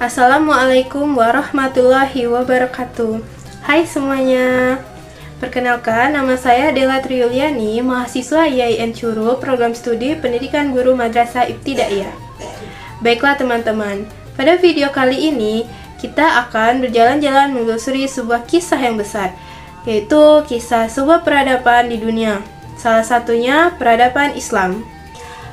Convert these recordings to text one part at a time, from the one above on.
Assalamualaikum warahmatullahi wabarakatuh. Hai semuanya. Perkenalkan, nama saya Dela Triyuliani, mahasiswa IAIN Curu, Program Studi Pendidikan Guru Madrasah Ibtidaiyah. Baiklah teman-teman, pada video kali ini kita akan berjalan-jalan menelusuri sebuah kisah yang besar, yaitu kisah sebuah peradaban di dunia. Salah satunya peradaban Islam.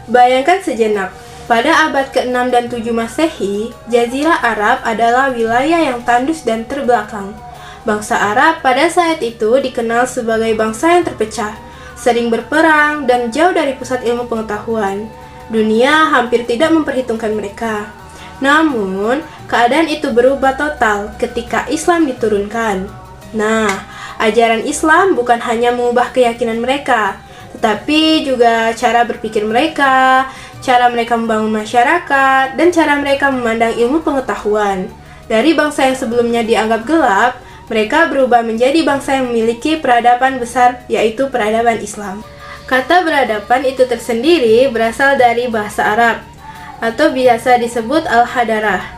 Bayangkan sejenak, pada abad ke-6 dan 7 Masehi, Jazirah Arab adalah wilayah yang tandus dan terbelakang. Bangsa Arab pada saat itu dikenal sebagai bangsa yang terpecah, sering berperang, dan jauh dari pusat ilmu pengetahuan. Dunia hampir tidak memperhitungkan mereka. Namun, keadaan itu berubah total ketika Islam diturunkan. Nah, ajaran Islam bukan hanya mengubah keyakinan mereka, tetapi juga cara berpikir mereka, cara mereka membangun masyarakat, dan cara mereka memandang ilmu pengetahuan. Dari bangsa yang sebelumnya dianggap gelap, mereka berubah menjadi bangsa yang memiliki peradaban besar, yaitu peradaban Islam. Kata peradaban itu tersendiri berasal dari bahasa Arab, atau biasa disebut al-hadarah.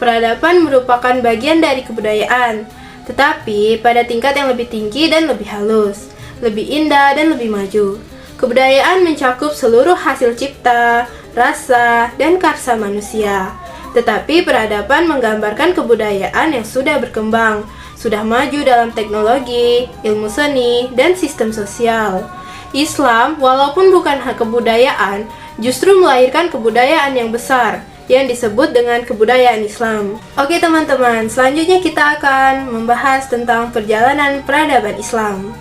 Peradaban merupakan bagian dari kebudayaan, tetapi pada tingkat yang lebih tinggi dan lebih halus, lebih indah dan lebih maju. Kebudayaan mencakup seluruh hasil cipta, rasa, dan karsa manusia. Tetapi peradaban menggambarkan kebudayaan yang sudah berkembang, sudah maju dalam teknologi, ilmu seni, dan sistem sosial. Islam, walaupun bukan kebudayaan, justru melahirkan kebudayaan yang besar, yang disebut dengan kebudayaan Islam. Oke teman-teman, selanjutnya kita akan membahas tentang perjalanan peradaban Islam.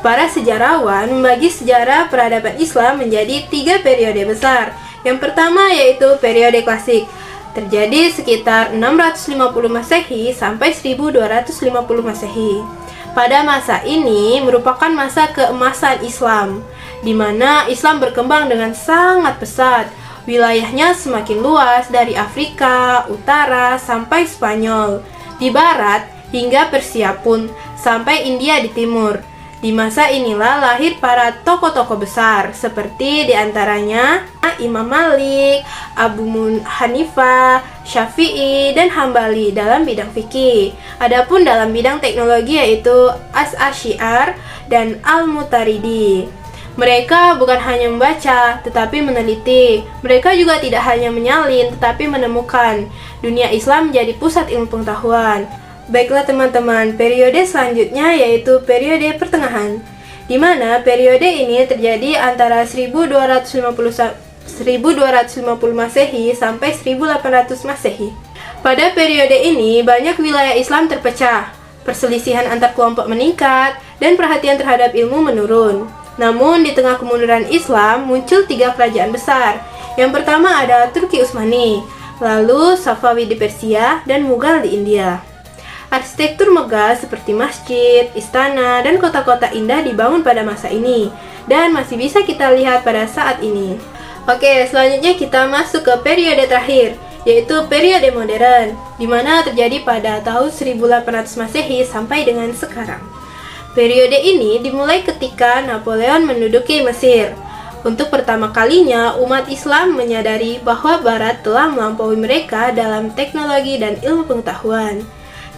Para sejarawan membagi sejarah peradaban Islam menjadi 3 periode besar. Yang pertama yaitu periode klasik, terjadi sekitar 650 Masehi sampai 1250 Masehi. Pada masa ini merupakan masa keemasan Islam, di mana Islam berkembang dengan sangat pesat. Wilayahnya semakin luas dari Afrika Utara sampai Spanyol, di barat hingga Persia pun, sampai India di timur. Di masa inilah lahir para tokoh-tokoh besar, seperti diantaranya Imam Malik, Abu Hanifah, Syafi'i, dan Hambali dalam bidang fikih. Adapun dalam bidang teknologi yaitu As-Asy'ar dan Al-Mutaridi. Mereka bukan hanya membaca, tetapi meneliti. Mereka juga tidak hanya menyalin, tetapi menemukan. Dunia Islam menjadi pusat ilmu pengetahuan. Baiklah teman-teman, periode selanjutnya yaitu periode pertengahan, di mana periode ini terjadi antara 1250 Masehi sampai 1800 Masehi. Pada periode ini, banyak wilayah Islam terpecah, perselisihan antar kelompok meningkat, dan perhatian terhadap ilmu menurun. Namun, di tengah kemunduran Islam, muncul 3 kerajaan besar. Yang pertama ada Turki Utsmani, lalu Safawi di Persia, dan Mughal di India. Arsitektur megah seperti masjid, istana, dan kota-kota indah dibangun pada masa ini, dan masih bisa kita lihat pada saat ini. Oke, selanjutnya kita masuk ke periode terakhir, yaitu periode modern, di mana terjadi pada tahun 1800 Masehi sampai dengan sekarang. Periode ini dimulai ketika Napoleon menduduki Mesir. Untuk pertama kalinya, umat Islam menyadari bahwa Barat telah melampaui mereka dalam teknologi dan ilmu pengetahuan.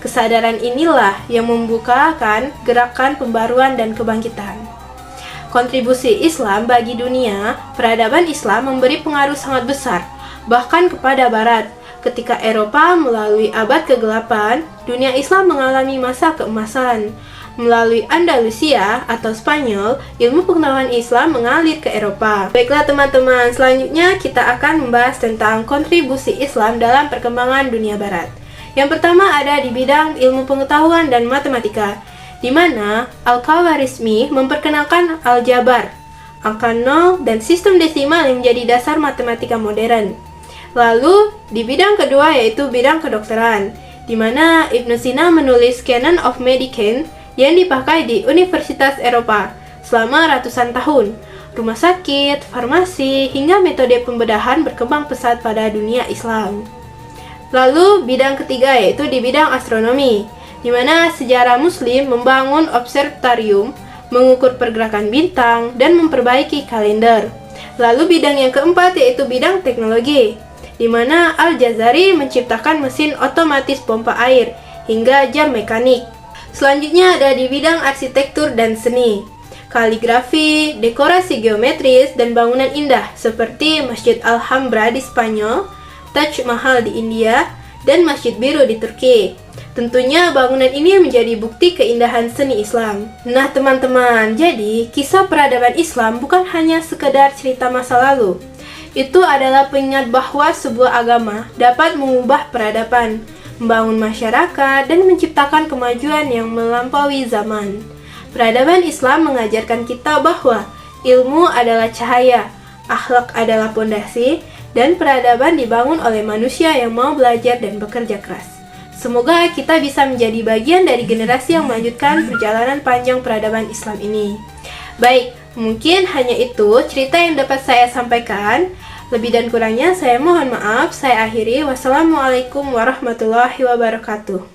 Kesadaran inilah yang membukakan gerakan pembaruan dan kebangkitan. Kontribusi Islam bagi dunia, peradaban Islam memberi pengaruh sangat besar, bahkan kepada Barat. Ketika Eropa melalui abad ke-8, dunia Islam mengalami masa keemasan. Melalui Andalusia atau Spanyol, ilmu pengetahuan Islam mengalir ke Eropa. Baiklah teman-teman, selanjutnya kita akan membahas tentang kontribusi Islam dalam perkembangan dunia Barat. Yang pertama ada di bidang ilmu pengetahuan dan matematika, di mana Al-Khawarizmi memperkenalkan aljabar, angka 0, dan sistem desimal yang menjadi dasar matematika modern. Lalu, di bidang kedua yaitu bidang kedokteran, di mana Ibnu Sina menulis Canon of Medicine yang dipakai di Universitas Eropa selama ratusan tahun. Rumah sakit, farmasi, hingga metode pembedahan berkembang pesat pada dunia Islam. Lalu, bidang ketiga yaitu di bidang astronomi, di mana sejarah Muslim membangun observatorium, mengukur pergerakan bintang, dan memperbaiki kalender. Lalu, bidang yang keempat yaitu bidang teknologi, di mana Al-Jazari menciptakan mesin otomatis pompa air hingga jam mekanik. Selanjutnya ada di bidang arsitektur dan seni, kaligrafi, dekorasi geometris, dan bangunan indah seperti Masjid Alhambra di Spanyol, Taj Mahal di India, dan Masjid Biru di Turki. Tentunya bangunan ini menjadi bukti keindahan seni Islam. Nah teman-teman, jadi kisah peradaban Islam bukan hanya sekedar cerita masa lalu. Itu adalah pengingat bahwa sebuah agama dapat mengubah peradaban, membangun masyarakat, dan menciptakan kemajuan yang melampaui zaman. Peradaban Islam mengajarkan kita bahwa ilmu adalah cahaya, akhlak adalah pondasi, dan peradaban dibangun oleh manusia yang mau belajar dan bekerja keras. Semoga kita bisa menjadi bagian dari generasi yang melanjutkan perjalanan panjang peradaban Islam ini. Baik, mungkin hanya itu cerita yang dapat saya sampaikan. Lebih dan kurangnya saya mohon maaf. Saya akhiri. Wassalamualaikum warahmatullahi wabarakatuh.